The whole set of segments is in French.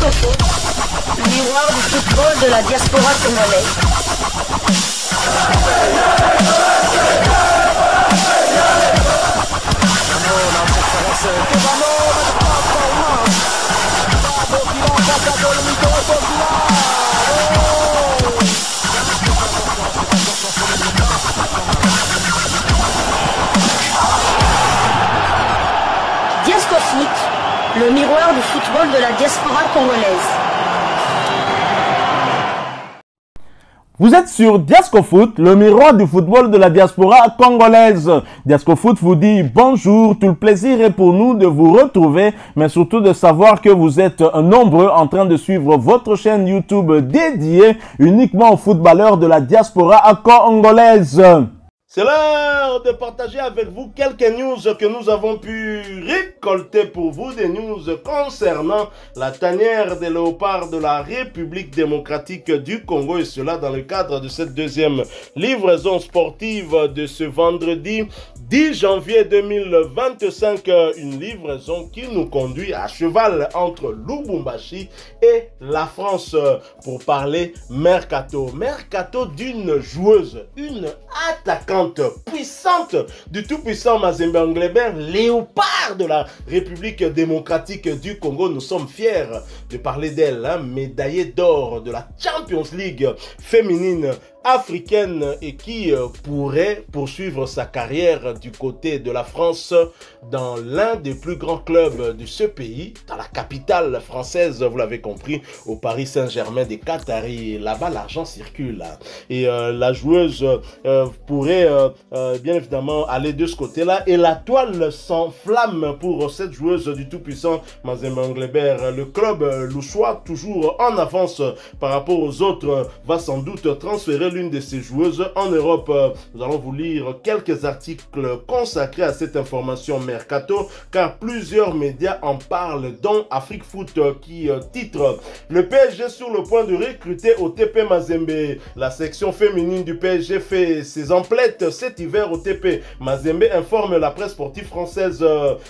Disco Foot, le miroir du football de la diaspora congolaise. Disco Foot, le miroir du football de la diaspora congolaise. Vous êtes sur Diasco Foot, le miroir du football de la diaspora congolaise. Diasco Foot vous dit bonjour, tout le plaisir est pour nous de vous retrouver, mais surtout de savoir que vous êtes nombreux en train de suivre votre chaîne YouTube dédiée uniquement aux footballeurs de la diaspora congolaise. C'est l'heure de partager avec vous quelques news que nous avons pu récolter pour vous, des news concernant la tanière des léopards de la République démocratique du Congo, et cela dans le cadre de cette deuxième livraison sportive de ce vendredi 10 janvier 2025, une livraison qui nous conduit à cheval entre Lubumbashi et la France pour parler mercato. Mercato d'une joueuse, une attaquante puissante du tout-puissant Mazembe Anglebert, léopard de la République démocratique du Congo. Nous sommes fiers de parler d'elle, médaillée d'or de la Champions League féminine africaine et qui pourrait poursuivre sa carrière du côté de la France dans l'un des plus grands clubs de ce pays, dans la capitale française, vous l'avez compris, au Paris Saint-Germain des Qataris. Là-bas, l'argent circule. Et la joueuse pourrait bien évidemment aller de ce côté-là. Et la toile s'enflamme pour cette joueuse du tout-puissant Mazembe Anglebert. Le club louchois, toujours en avance par rapport aux autres, va sans doute transférer l'une de ces joueuses en Europe. Nous allons vous lire quelques articles consacrés à cette information mercato, car plusieurs médias en parlent, dont Afrique Foot qui titre « Le PSG sur le point de recruter au TP Mazembe ». La section féminine du PSG fait ses emplettes cet hiver au TP Mazembe, informe la presse sportive française.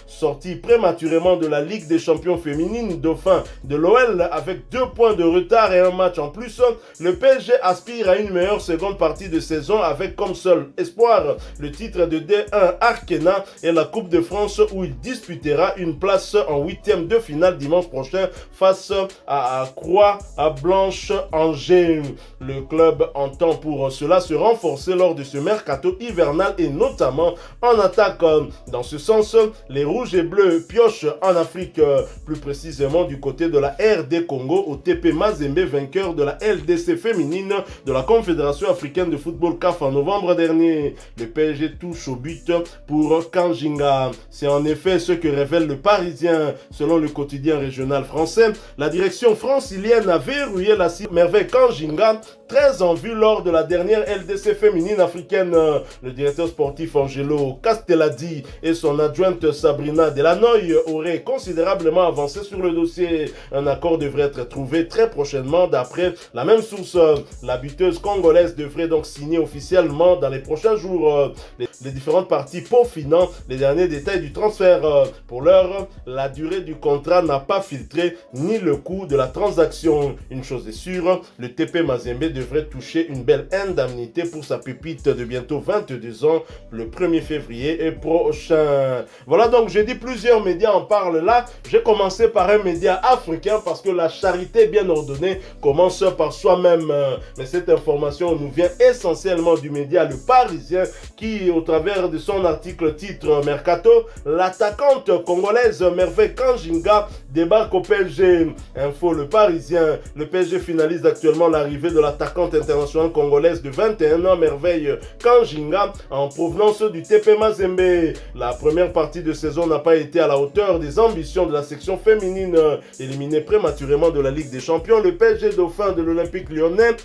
Sortie prématurément de la Ligue des champions féminines, dauphin de l'OL avec 2 points de retard et un match en plus, le PSG aspire à une meilleure seconde partie de saison avec comme seul espoir le titre de D1 Arkena et la Coupe de France, où il disputera une place en 8e de finale dimanche prochain face à Croix-Blanche Angers. Le club entend pour cela se renforcer lors de ce mercato hivernal et notamment en attaque. Dans ce sens, les rouges et bleus piochent en Afrique, plus précisément du côté de la RD Congo au TP Mazembe, vainqueur de la LDC féminine de la Confédération africaine de football CAF en novembre dernier. Le PSG touche au but pour Kanjinga. C'est en effet ce que révèle le Parisien. Selon le quotidien régional français, la direction francilienne a verrouillé la cible Merveille Kanjinga, très en vue lors de la dernière LDC féminine africaine. Le directeur sportif Angelo Castelladi et son adjointe Sabrina Delanoy auraient considérablement avancé sur le dossier. Un accord devrait être trouvé très prochainement d'après la même source. La buteuse congolaise devrait donc signer officiellement dans les prochains jours. Les différentes parties peaufinant les derniers détails du transfert. Pour l'heure, la durée du contrat n'a pas filtré ni le coût de la transaction. Une chose est sûre, le TP Mazembe devrait toucher une belle indemnité pour sa pépite de bientôt 22 ans le 1er février prochain. Voilà, donc j'ai dit plusieurs médias en parlent là. J'ai commencé par un média africain parce que la charité bien ordonnée commence par soi-même. Mais cette information nous vient essentiellement du média Le Parisien qui, au travers de son article titre Mercato, l'attaquante congolaise Merveille Kanjinga débarque au PSG. Info Le Parisien, le PSG finalise actuellement l'arrivée de l'attaquante internationale congolaise de 21 ans Merveille Kanjinga en provenance du TP Mazembe. La première partie de saison n'a pas été à la hauteur des ambitions de la section féminine. Éliminée prématurément de la Ligue des Champions, le PSG dauphin de l'Olympique Lyonnais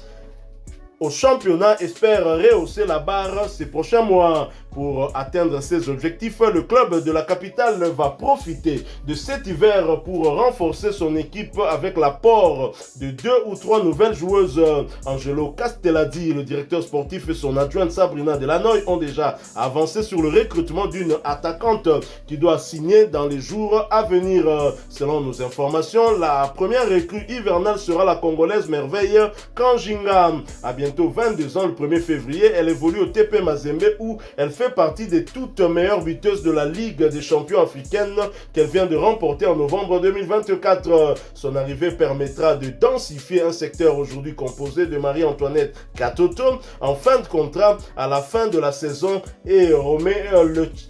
au championnat espère rehausser la barre ces prochains mois. Pour atteindre ses objectifs, le club de la capitale va profiter de cet hiver pour renforcer son équipe avec l'apport de 2 ou 3 nouvelles joueuses. Angelo Castelladi, le directeur sportif, et son adjointe Sabrina Delanoy ont déjà avancé sur le recrutement d'une attaquante qui doit signer dans les jours à venir. Selon nos informations, la première recrue hivernale sera la Congolaise Merveille Kanjinga. À bientôt 22 ans, le 1er février, elle évolue au TP Mazembe où elle fait partie des toutes meilleures buteuses de la Ligue des champions africaine qu'elle vient de remporter en novembre 2024. Son arrivée permettra de densifier un secteur aujourd'hui composé de Marie-Antoinette Katoto en fin de contrat à la fin de la saison et remet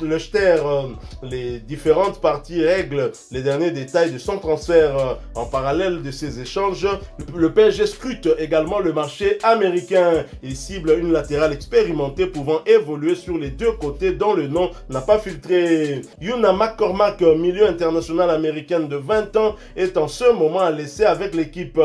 le Ster. Les différentes parties règlent les derniers détails de son transfert. En parallèle de ces échanges, le PSG scrute également le marché américain. Il cible une latérale expérimentée pouvant évoluer sur les deux côtés dont le nom n'a pas filtré. Yuna McCormack, milieu international américaine de 20 ans, est en ce moment à l'essai avec l'équipe.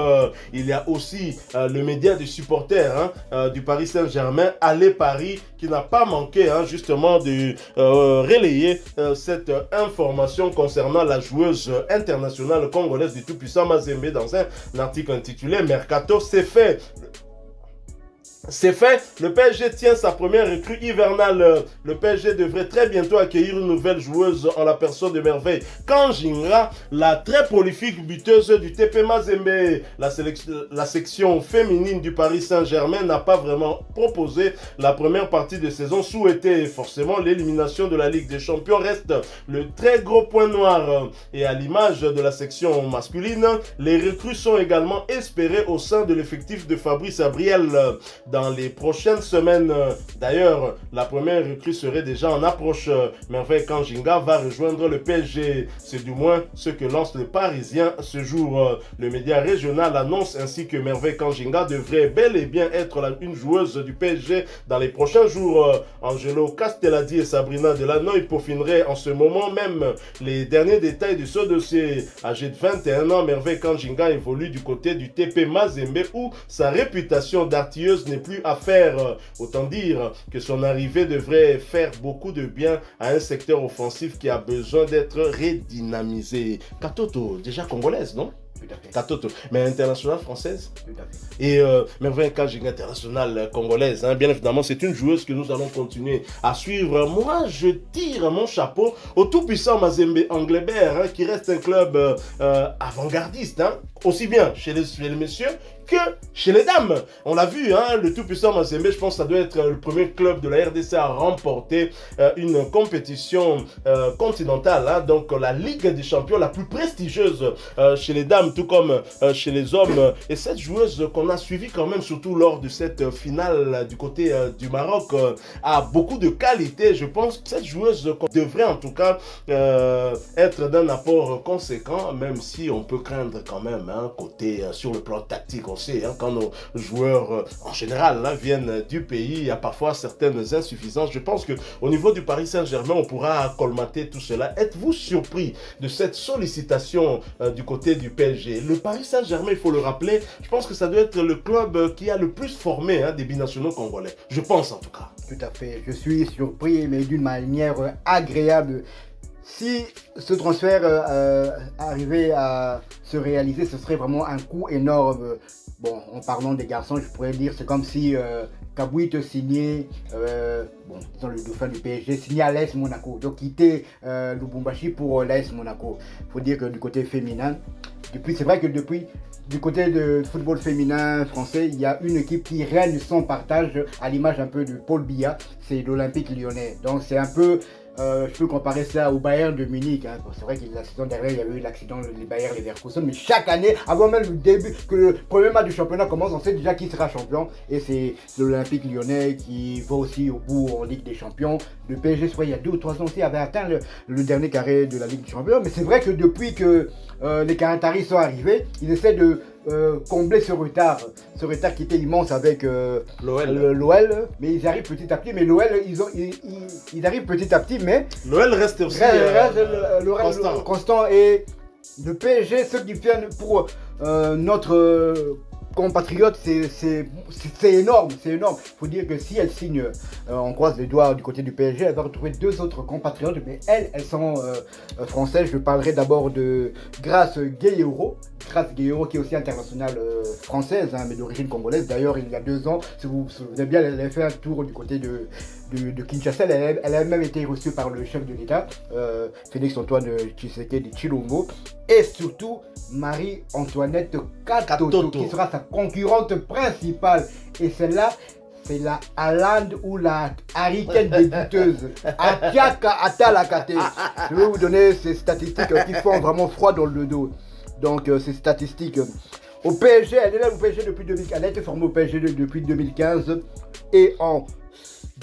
Il y a aussi le média des supporters du Paris Saint-Germain, Allez Paris, qui n'a pas manqué justement de relayer cette information concernant la joueuse internationale congolaise du tout-puissant Mazembe dans un article intitulé Mercato, c'est fait. C'est fait, le PSG tient sa première recrue hivernale. Le PSG devrait très bientôt accueillir une nouvelle joueuse en la personne de Merveille Kanjinga, la très prolifique buteuse du TP Mazembe. La section féminine du Paris Saint-Germain n'a pas vraiment proposé la première partie de saison souhaitée. Forcément, l'élimination de la Ligue des Champions reste le très gros point noir. Et à l'image de la section masculine, les recrues sont également espérées au sein de l'effectif de Fabrice Abriel dans les prochaines semaines. D'ailleurs, la première recrue serait déjà en approche. Merveille Kanjinga va rejoindre le PSG. C'est du moins ce que lance le Parisien ce jour. Le média régional annonce ainsi que Merveille Kanjinga devrait bel et bien être une joueuse du PSG dans les prochains jours. Angelo Castelladi et Sabrina Delanoy peaufineraient en ce moment même les derniers détails de ce dossier. Âgée de 21 ans, Merveille Kanjinga évolue du côté du TP Mazembe où sa réputation d'artilleuse n'est plus à faire. Autant dire que son arrivée devrait faire beaucoup de bien à un secteur offensif qui a besoin d'être redynamisé. Katoto, déjà congolaise, non? Katoto, mais internationale française. Tout à fait. Et Merveille Kanjinga, internationale congolaise. Bien évidemment, c'est une joueuse que nous allons continuer à suivre. Moi, je tire mon chapeau au tout-puissant Mazembe Anglebert, qui reste un club avant-gardiste, aussi bien chez les messieurs que chez les dames. On l'a vu, le tout-puissant Mazembe, je pense que ça doit être le premier club de la RDC à remporter une compétition continentale, donc la Ligue des champions la plus prestigieuse chez les dames, tout comme chez les hommes. Et cette joueuse qu'on a suivie quand même, surtout lors de cette finale du côté du Maroc, a beaucoup de qualité. Je pense que cette joueuse devrait en tout cas être d'un apport conséquent, même si on peut craindre quand même côté sur le plan tactique. On sait, quand nos joueurs en général viennent du pays, il y a parfois certaines insuffisances. Je pense qu'au niveau du Paris Saint-Germain, on pourra colmater tout cela. Êtes-vous surpris de cette sollicitation du côté du PSG? Le Paris Saint-Germain, il faut le rappeler, je pense que ça doit être le club qui a le plus formé des binationaux congolais. Je pense en tout cas. Tout à fait. Je suis surpris, mais d'une manière agréable. Si ce transfert arrivait à se réaliser, ce serait vraiment un coup énorme. Bon, en parlant des garçons, je pourrais dire c'est comme si Kabouit signait, disons le dauphin du PSG, signait à l'AS Monaco. Donc quitter Lubumbashi pour l'AS Monaco. Il faut dire que du côté féminin, c'est vrai que depuis du côté du football féminin français, il y a une équipe qui règne sans partage, à l'image un peu de Paul Biya, c'est l'Olympique Lyonnais. Donc c'est un peu, je peux comparer ça au Bayern de Munich. C'est vrai que la saison dernière, il y avait eu l'accident des Bayern Leverkusen, mais chaque année, avant même le début, que le premier match du championnat commence, on sait déjà qui sera champion. Et c'est l'Olympique Lyonnais qui va aussi au bout en Ligue des Champions. Le PSG, il y a 2 ou 3 ans aussi, avait atteint le dernier carré de la Ligue des Champions. Mais c'est vrai que depuis que les Qataris sont arrivés, ils essaient de combler ce retard qui était immense avec l'OL, mais ils arrivent petit à petit. Mais l'OL, ils arrivent petit à petit, mais l'OL reste aussi constant. Et le PSG, ce qui fait pour notre compatriote, c'est énorme, c'est énorme. Il faut dire que si elle signe, on croise les doigts du côté du PSG, elle va retrouver 2 autres compatriotes, mais elles sont françaises. Je parlerai d'abord de Grace Gueye-Euro. Grace Gueye-Euro qui est aussi internationale française, hein, mais d'origine congolaise. D'ailleurs, il y a 2 ans, si vous vous souvenez bien, elle avait fait un tour du côté de Kinshasa. Elle a même été reçue par le chef de l'État, Félix-Antoine Tshisekedi Tshilombo, et surtout Marie-Antoinette Katoto, qui sera sa concurrente principale. Et celle-là, c'est la Haaland ou la Harry Kane des buteuses. Atiaka Atalakate. Je vais vous donner ces statistiques qui font vraiment froid dans le dos. Donc, ces statistiques. Au PSG, elle est là au PSG depuis 2015. Elle a été formée au PSG depuis 2015. Et en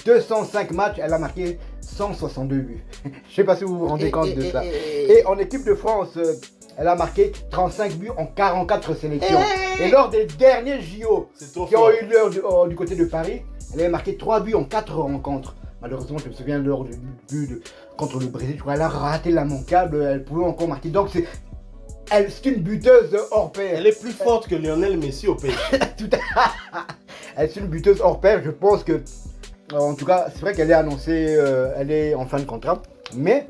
205 matchs, elle a marqué 162 buts. Je ne sais pas si vous vous rendez compte de ça. Et en équipe de France, elle a marqué 35 buts en 44 sélections. Et lors des derniers JO qui ont eu lieu du côté de Paris, elle avait marqué 3 buts en 4 rencontres. Malheureusement, je me souviens lors du but contre le Brésil, je crois qu'elle a raté l'immanquable, elle pouvait encore marquer. Donc c'est une buteuse hors pair. Elle est plus forte que Lionel Messi au PSG. Elle est une buteuse hors pair. Je pense que, en tout cas, c'est vrai qu'elle est annoncée, elle est en fin de contrat. Mais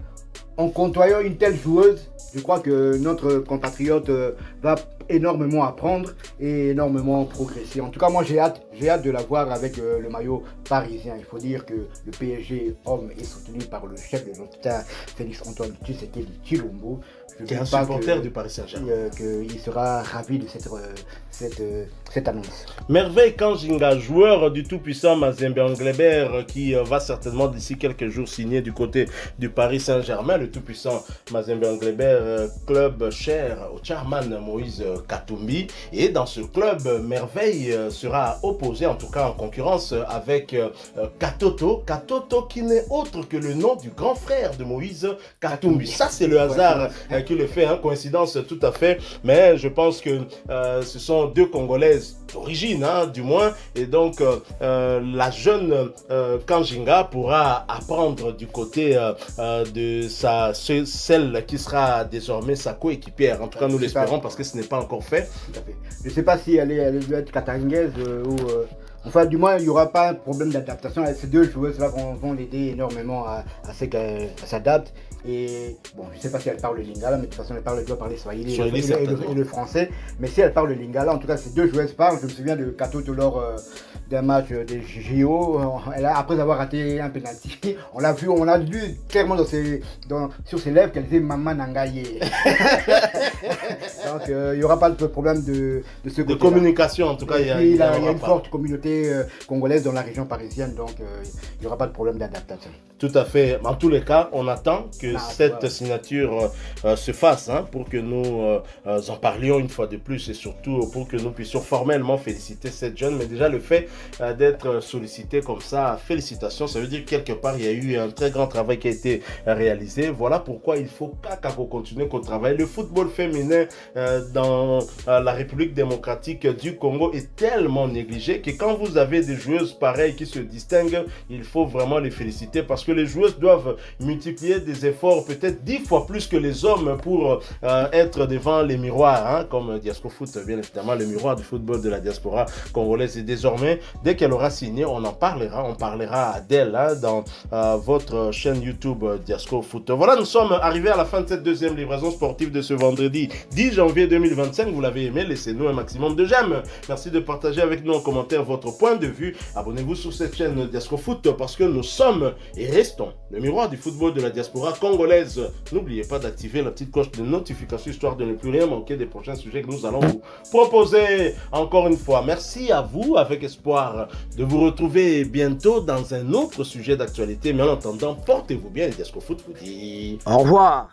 en côtoyant une telle joueuse, je crois que notre compatriote va énormément apprendre et énormément progresser. En tout cas, moi j'ai hâte de la voir avec le maillot parisien. Il faut dire que le PSG homme est soutenu par le chef de l'État, Félix-Antoine Tshisekedi Tshilombo. Qui est un supporter du Paris Saint-Germain. Qu'il sera ravi de cette annonce. Merveille Kanjinga, joueur du tout-puissant Mazembe Anglebert, qui va certainement d'ici quelques jours signer du côté du Paris Saint-Germain. Le tout-puissant Mazembe Anglebert, club cher au chairman Moïse Katumbi. Et dans ce club, Merveille sera opposé, en tout cas en concurrence avec Katoto. Katoto qui n'est autre que le nom du grand frère de Moïse Katumbi. Ça, c'est le hasard qui le fait, hein, coïncidence tout à fait. Mais je pense que ce sont 2 Congolaises d'origine, hein, du moins. Et donc, la jeune Kanjinga pourra apprendre du côté de celle qui sera désormais sa coéquipière. En tout cas, nous l'espérons parce que ce n'est pas encore fait. Tout à fait. Je ne sais pas si elle doit être katangaise ou... Enfin, du moins, il n'y aura pas un problème d'adaptation. Ces 2 joueuses-là vont l'aider énormément à ce qu'elle s'adapte. Et bon, je ne sais pas si elle parle le lingala, mais de toute façon, elle doit parler swahili et le français. Mais si elle parle le lingala, en tout cas, ces 2 joueuses parlent. Je me souviens de Katoto lors d'un match des JO. Après avoir raté un penalty, on a lu clairement sur ses lèvres qu'elle disait Maman Nangaye. Donc, il n'y aura pas de problème de ce côté. De communication, en tout cas. Il y a une forte communauté congolaise dans la région parisienne, donc il n'y aura pas de problème d'adaptation. Tout à fait. En tous les cas, on attend que cette signature se fasse, hein, pour que nous en parlions une fois de plus et surtout pour que nous puissions formellement féliciter cette jeune. Mais déjà, le fait d'être sollicité comme ça, félicitations, ça veut dire que quelque part, il y a eu un très grand travail qui a été réalisé. Voilà pourquoi il faut qu'on continue qu'on travaille. Le football féminin dans la République démocratique du Congo est tellement négligé que quand vous avez des joueuses pareilles qui se distinguent, il faut vraiment les féliciter parce que les joueuses doivent multiplier des efforts peut-être 10 fois plus que les hommes pour être devant les miroirs, hein, comme Diasco Foot, bien évidemment, le miroir du football de la diaspora congolaise. Et désormais, dès qu'elle aura signé, on parlera d'elle, hein, dans votre chaîne YouTube Diasco Foot. Voilà, nous sommes arrivés à la fin de cette 2e livraison sportive de ce vendredi 10 janvier 2025. Vous l'avez aimé, laissez-nous un maximum de j'aime. Merci de partager avec nous en commentaire votre point de vue. Abonnez-vous sur cette chaîne Diasco Foot parce que nous sommes et restons le miroir du football de la diaspora congolaise. N'oubliez pas d'activer la petite cloche de notification histoire de ne plus rien manquer des prochains sujets que nous allons vous proposer. Encore une fois, merci à vous, avec espoir de vous retrouver bientôt dans un autre sujet d'actualité. Mais en attendant, portez-vous bien et Diasco Foot vous dit au revoir.